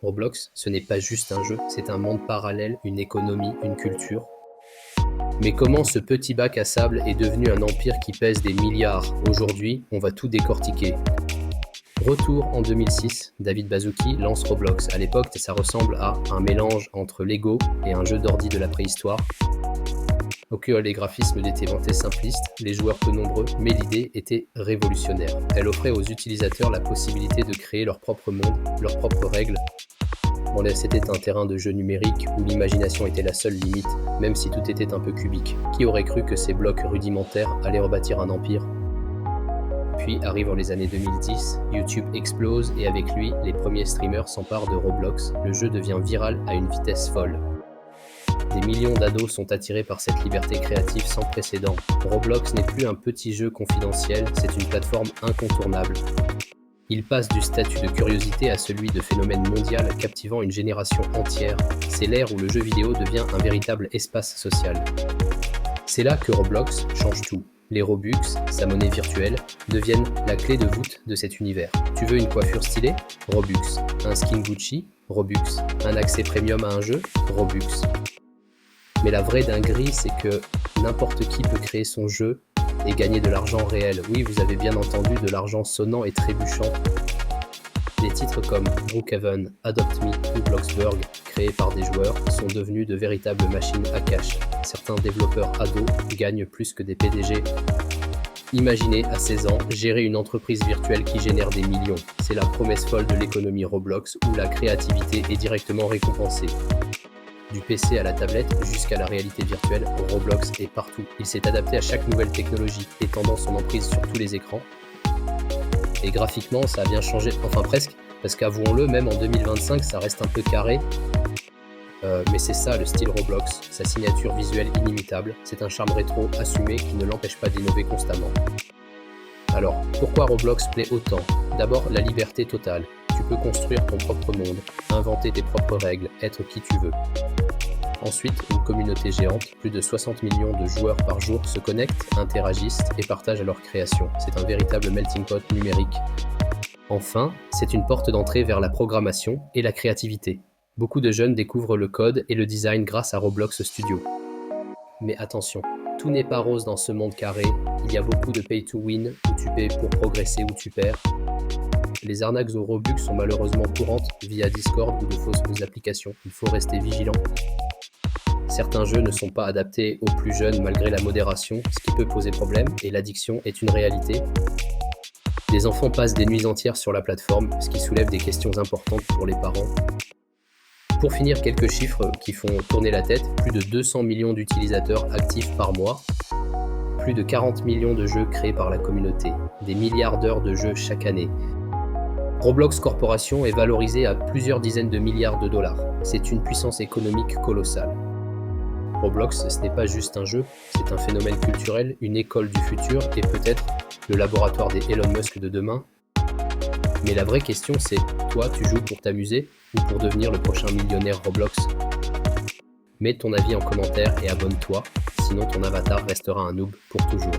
Roblox, ce n'est pas juste un jeu, c'est un monde parallèle, une économie, une culture. Mais comment ce petit bac à sable est devenu un empire qui pèse des milliards? Aujourd'hui, on va tout décortiquer. Retour en 2006, David Baszucki lance Roblox. À l'époque, ça ressemble à un mélange entre Lego et un jeu d'ordi de la préhistoire. Ok, les graphismes étaient vantés simplistes, les joueurs peu nombreux, mais l'idée était révolutionnaire. Elle offrait aux utilisateurs la possibilité de créer leur propre monde, leurs propres règles. Bon, là, c'était un terrain de jeu numérique où l'imagination était la seule limite, même si tout était un peu cubique. Qui aurait cru que ces blocs rudimentaires allaient rebâtir un empire? Puis arrivent les années 2010, YouTube explose et avec lui, les premiers streamers s'emparent de Roblox. Le jeu devient viral à une vitesse folle. Des millions d'ados sont attirés par cette liberté créative sans précédent. Roblox n'est plus un petit jeu confidentiel, c'est une plateforme incontournable. Il passe du statut de curiosité à celui de phénomène mondial, captivant une génération entière. C'est l'ère où le jeu vidéo devient un véritable espace social. C'est là que Roblox change tout. Les Robux, sa monnaie virtuelle, deviennent la clé de voûte de cet univers. Tu veux une coiffure stylée? Robux. Un skin Gucci? Robux. Un accès premium à un jeu? Robux. Mais la vraie dinguerie, c'est que n'importe qui peut créer son jeu et gagner de l'argent réel. Oui, vous avez bien entendu, de l'argent sonnant et trébuchant. Des titres comme Brookhaven, Adopt Me ou Bloxburg, créés par des joueurs, sont devenus de véritables machines à cash. Certains développeurs ados gagnent plus que des PDG. Imaginez, à 16 ans, gérer une entreprise virtuelle qui génère des millions. C'est la promesse folle de l'économie Roblox où la créativité est directement récompensée. Du PC à la tablette jusqu'à la réalité virtuelle, Roblox est partout. Il s'est adapté à chaque nouvelle technologie, étendant son emprise sur tous les écrans. Et graphiquement, ça a bien changé, enfin presque, parce qu'avouons-le, même en 2025, ça reste un peu carré. Mais c'est ça le style Roblox, sa signature visuelle inimitable. C'est un charme rétro assumé qui ne l'empêche pas d'innover constamment. Alors, pourquoi Roblox plaît autant? D'abord, la liberté totale. Tu peux construire ton propre monde, inventer tes propres règles, être qui tu veux. Ensuite, une communauté géante, plus de 60 millions de joueurs par jour se connectent, interagissent et partagent leurs créations. C'est un véritable melting pot numérique. Enfin, c'est une porte d'entrée vers la programmation et la créativité. Beaucoup de jeunes découvrent le code et le design grâce à Roblox Studio. Mais attention, tout n'est pas rose dans ce monde carré. Il y a beaucoup de pay to win, où tu paies pour progresser ou tu perds. Les arnaques aux Robux sont malheureusement courantes via Discord ou de fausses applications. Il faut rester vigilant. Certains jeux ne sont pas adaptés aux plus jeunes malgré la modération, ce qui peut poser problème, et l'addiction est une réalité. Les enfants passent des nuits entières sur la plateforme, ce qui soulève des questions importantes pour les parents. Pour finir, quelques chiffres qui font tourner la tête. Plus de 200 millions d'utilisateurs actifs par mois. Plus de 40 millions de jeux créés par la communauté. Des milliards d'heures de jeux chaque année. Roblox Corporation est valorisée à plusieurs dizaines de milliards de dollars. C'est une puissance économique colossale. Roblox, ce n'est pas juste un jeu, c'est un phénomène culturel, une école du futur et peut-être le laboratoire des Elon Musk de demain. Mais la vraie question c'est, toi tu joues pour t'amuser ou pour devenir le prochain millionnaire Roblox? Mets ton avis en commentaire et abonne-toi, sinon ton avatar restera un noob pour toujours.